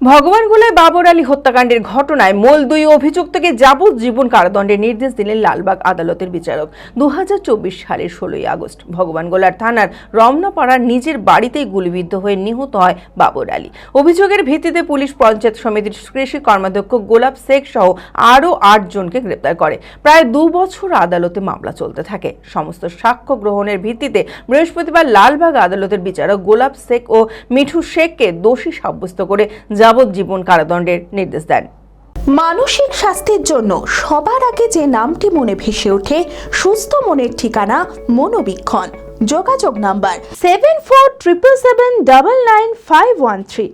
ভগবানগোলায় বাবর আলী হত্যাকাণ্ডের ঘটনায় মূল দুই অভিযুক্তকে যাবজ্জীবন কারাদণ্ডের নির্দেশ দিলেন লালবাগ আদালতের বিচারক। 2024 সালের 16 আগস্ট ভগবানগোলার থানার রমনাপাড়ার নিজের বাড়িতেই গুলিবিদ্ধ হয়ে নিহত হয় বাবর আলী। অভিযোগের ভিত্তিতে পুলিশ পঞ্চায়েত সমিতির কৃষি কর্মাধ্যক্ষ গোলাপ শেখ সহ আরও 8 জনকে গ্রেপ্তার করে। প্রায় 2 বছর আদালতে মামলা চলতে থাকে। সমস্ত সাক্ষ্য গ্রহণের ভিত্তিতে বৃহস্পতিবার লালবাগ আদালতের বিচারক গোলাপ শেখ ও মিঠু শেখকে দোষী সাব্যস্ত করে যাবজ্জীবন কারাদণ্ডের নির্দেশ দেন। মানসিক স্বাস্থ্যের জন্য সবার আগে যে নামটি মনে ভেসে ওঠে, সুস্থ মনের ঠিকানা মনোবীক্ষণ। যোগাযোগ নাম্বার 7477799513।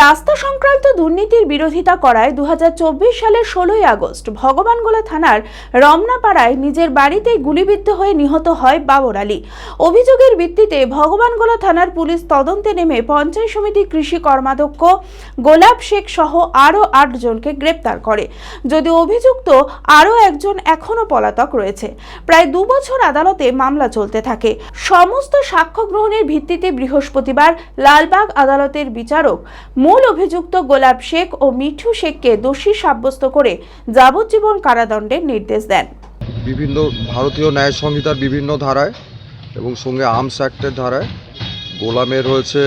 রাস্তা সংক্রান্ত দুর্নীতির বিরোধিতা করায় 2024 সালের 16 আগস্ট ভগবানগোলা থানার রমনাপাড়ায় নিজের বাড়িতেই গুলিবিদ্ধ হয়ে নিহত হয় বাবর আলী। অভিযোগের ভিত্তিতে ভগবানগোলা থানার পুলিশ তদন্তে নেমে পঞ্চায়েত সমিতি কৃষি কর্মাধ্যক্ষ গোলাপ শেখ সহ আরও 8 জনকে গ্রেপ্তার করে। যদিও অভিযুক্ত আরও একজন এখনও পলাতক রয়েছে। প্রায় 2 বছর আদালতে মামলা চলতে থাকে। সমস্ত সাক্ষ্য গ্রহণের ভিত্তিতে বৃহস্পতিবার লালবাগ আদালতের বিচারক মূল অভিযুক্ত গোলাপ শেখ ও মিঠু শেখকে দোষী সাব্যস্ত করে যাবজ্জীবন কারাদণ্ডের নির্দেশ দেন। বিভিন্ন ভারতীয় ন্যায় সংহিতার বিভিন্ন ধারায় এবং সঙ্গে আর্মস অ্যাক্টের ধারায় গোলামের রয়েছে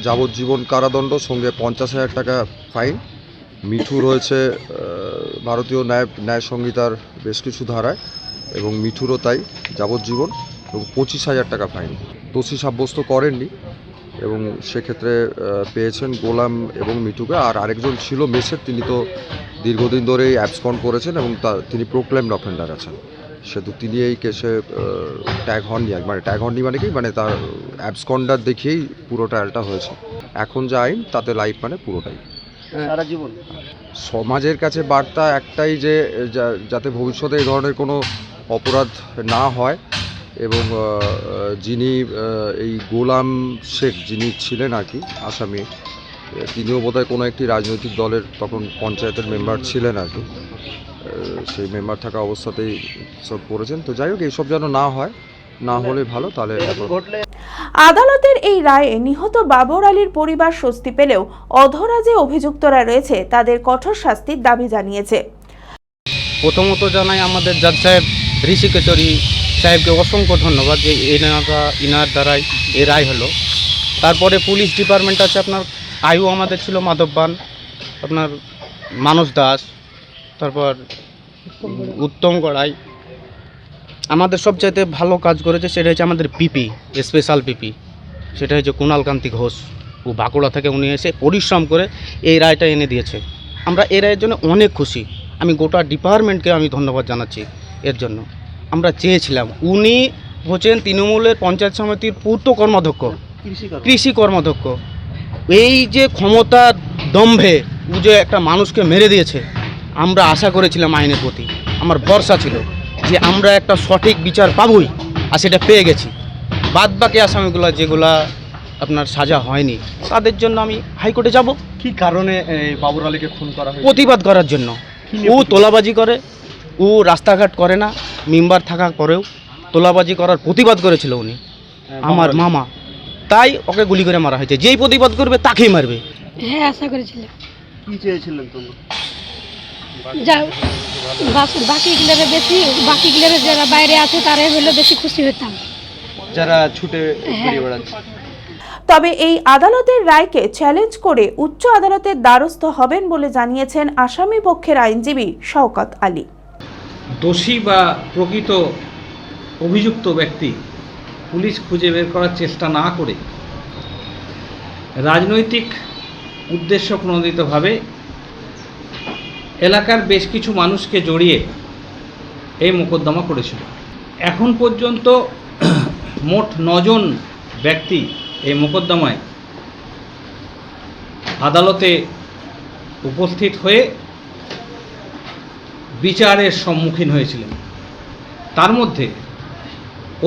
যাবজ্জীবন কারাদণ্ড, সঙ্গে 50,000 টাকা ফাইন। মিঠু রয়েছে ভারতীয় ন্যায় সংহিতার বেশ কিছু ধারায় এবং মিঠুরও তাই যাবজ্জীবন এবং 25,000 টাকা ফাইন। দোষী সাব্যস্ত করেননি এবং সেক্ষেত্রে পেয়েছেন গোলাম এবং মিঠুকে। আর আরেকজন ছিল মেসের, তিনি তো দীর্ঘদিন ধরেই অ্যাবসকন্ড করেছেন এবং তিনি প্রোক্লেমড অফেন্ডার আছেন, সেহেতু তিনি এই কেসে ট্যাগ হননি। ট্যাগ হননি মানে কি, মানে তার অ্যাবসকন্ডার দেখিয়েই পুরো ট্রায়ালটা হয়েছে। এখন যা আইন তাতে লাইফ মানে পুরোটাই সারা জীবন। সমাজের কাছে বার্তা একটাই, যে যাতে ভবিষ্যতে এই ধরনের কোনো অপরাধ না হয় এবং যিনি এই গোলাম শেখ যিনি ছিলেন আর কি আসামি, তিনিও বোধহয় কোনো একটি রাজনৈতিক দলের তখন পঞ্চায়েতের মেম্বার ছিলেন আর কি, সেই মেম্বার থাকা অবস্থাতেই সব করেছেন। তো যাই হোক, এইসব যেন না হয়, না হলে ভালো। তাহলে আদালতের এই রায়ে নিহত বাবর আলীর পরিবার স্বস্তি পেলেও অধরা যে অভিযুক্তরা রয়েছে তাদের কঠোর শাস্তির দাবি জানিয়েছে। প্রথমত জানাই আমাদের জাজ সাহেব ঋষি কেশরী সাহেবকে অসংখ্য ধন্যবাদ যে ইনার দ্বারাই এই রায় হলো। তারপরে পুলিশ ডিপার্টমেন্ট আছে, আপনার আয়ু আমাদের ছিল মাধববান, আপনার মানস দাস, তারপর উত্তম গড়াই। আমাদের সবচাইতে ভালো কাজ করেছে সেটা হচ্ছে আমাদের পিপি, স্পেশাল পিপি, সেটা হচ্ছে কুণালকান্তি ঘোষ। ও বাঁকুড়া থেকে উনি এসে পরিশ্রম করে এই রায়টা এনে দিয়েছে। আমরা এই রায়ের জন্য অনেক খুশি। আমি গোটা ডিপার্টমেন্টকে আমি ধন্যবাদ জানাচ্ছি এর জন্য। আমরা চেয়েছিলাম, উনি হচ্ছেন তৃণমূলের পঞ্চায়েত সমিতির পূর্ত কর্মাধ্যক্ষ, কৃষি কর্মাধ্যক্ষ। এই যে ক্ষমতার দম্ভে ও যে একটা মানুষকে মেরে দিয়েছে, আমরা আশা করেছিলাম আইনের প্রতি, আমার ভরসা ছিল যে আমরা একটা সঠিক বিচার পাবই, আর সেটা পেয়ে গেছি। বাদ বাকি আসামিগুলো যেগুলা আপনার সাজা হয়নি, তাদের জন্য আমি হাইকোর্টে যাব। কি কারণে বাবর আলীকে খুন করা হয়? প্রতিবাদ করার জন্য। ও তোলাবাজি করে, ও রাস্তাঘাট করে না, মেম্বার থাকা পরেও তোলাবাজি করার প্রতিবাদ করেছিল উনি, আমার মামা। তাই ওকে গুলি করে মারা হয়েছে। যেই প্রতিবাদ করবে তাকেই মারবে। হ্যাঁ, আশা করেছিলাম। কি চেয়েছিলেন তোমরা? বাকিগুলোর যারা বাইরে আছে তারাই হলে বেশি খুশি হতাম, যারা ছুটে বেরিয়ে বেড়াচ্ছে। তবে এই আদালতের রায়কে চ্যালেঞ্জ করে উচ্চ আদালতের দ্বারস্থ হবেন বলে জানিয়েছেন আসামি পক্ষের আইনজীবী শওকত আলী। দোষী বা প্রকৃত অভিযুক্ত ব্যক্তি পুলিশ খুঁজে বের করার চেষ্টা না করে রাজনৈতিক উদ্দেশ্য প্রণোদিতভাবে এলাকার বেশ কিছু মানুষকে জড়িয়ে এই মোকদ্দমা করেছিল। এখন পর্যন্ত মোট 9 জন ব্যক্তি এই মোকদ্দমায় আদালতে উপস্থিত হয়ে বিচারের সম্মুখীন হয়েছিলেন। তার মধ্যে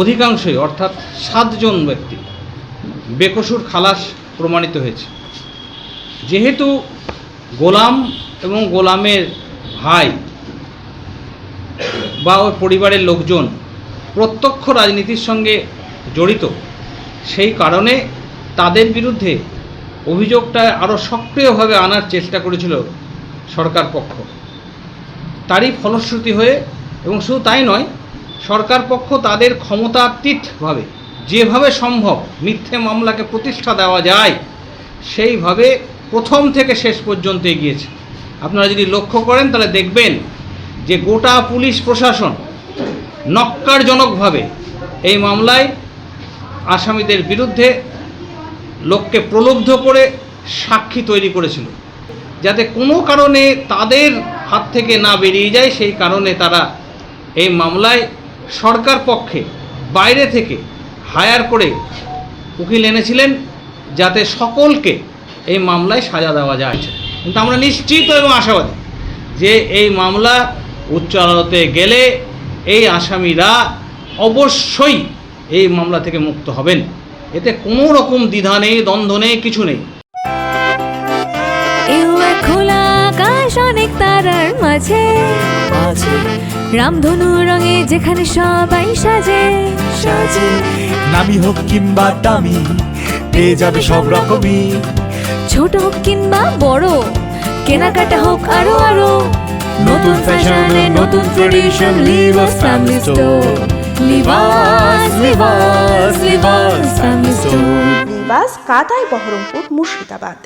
অধিকাংশই, অর্থাৎ 7 জন ব্যক্তি বেকসুর খালাস প্রমাণিত হয়েছে। যেহেতু গোলাম এবং গোলামের ভাই বা ওর পরিবারের লোকজন প্রত্যক্ষ রাজনীতির সঙ্গে জড়িত, সেই কারণে তাদের বিরুদ্ধে অভিযোগটা আরও সক্রিয়ভাবে আনার চেষ্টা করেছিল সরকার পক্ষ। তারই ফলশ্রুতি হয়ে, এবং শুধু তাই নয়, সরকার পক্ষ তাদের ক্ষমতাতীতভাবে যেভাবে সম্ভব মিথ্যে মামলাকে প্রতিষ্ঠা দেওয়া যায় সেইভাবে প্রথম থেকে শেষ পর্যন্ত এগিয়েছে। আপনারা যদি লক্ষ্য করেন তাহলে দেখবেন যে গোটা পুলিশ প্রশাসন নক্কারজনকভাবে এই মামলায় আসামিদের বিরুদ্ধে লোককে প্রলুব্ধ করে সাক্ষী তৈরি করেছিল, যাতে কোনো কারণে তাদের হাত থেকে না বেরিয়ে যায়। সেই কারণে তারা এই মামলায় সরকার পক্ষে বাইরে থেকে হায়ার করে উকিল এনেছিলেন, যাতে সকলকে এই মামলায় সাজা দেওয়া যায়। কিন্তু আমরা নিশ্চিত এবং আশাবাদী যে এই মামলা উচ্চ আদালতে গেলে এই আসামিরা অবশ্যই এই মামলা থেকে মুক্ত হবেন। এতে কোনো রকম দ্বিধা নেই, দ্বন্দ্ব নেই, কিছু নেই। খোলা আকাশ অনেক তারার মাঝে রামধনু রঙে যেখানে সবাই সাজে সাজে নামি হোক কিংবা দামি পেয়ে যাবে সব রকমই, ছোট হোক কিংবা বড় কেনাকাটা হোক আরো আরো নতুন ফ্যাশনে নতুন tradition Libas family store, Libas Libas Libas family store. নিবাস কাতাই বহরমপুর মুর্শিদাবাদ।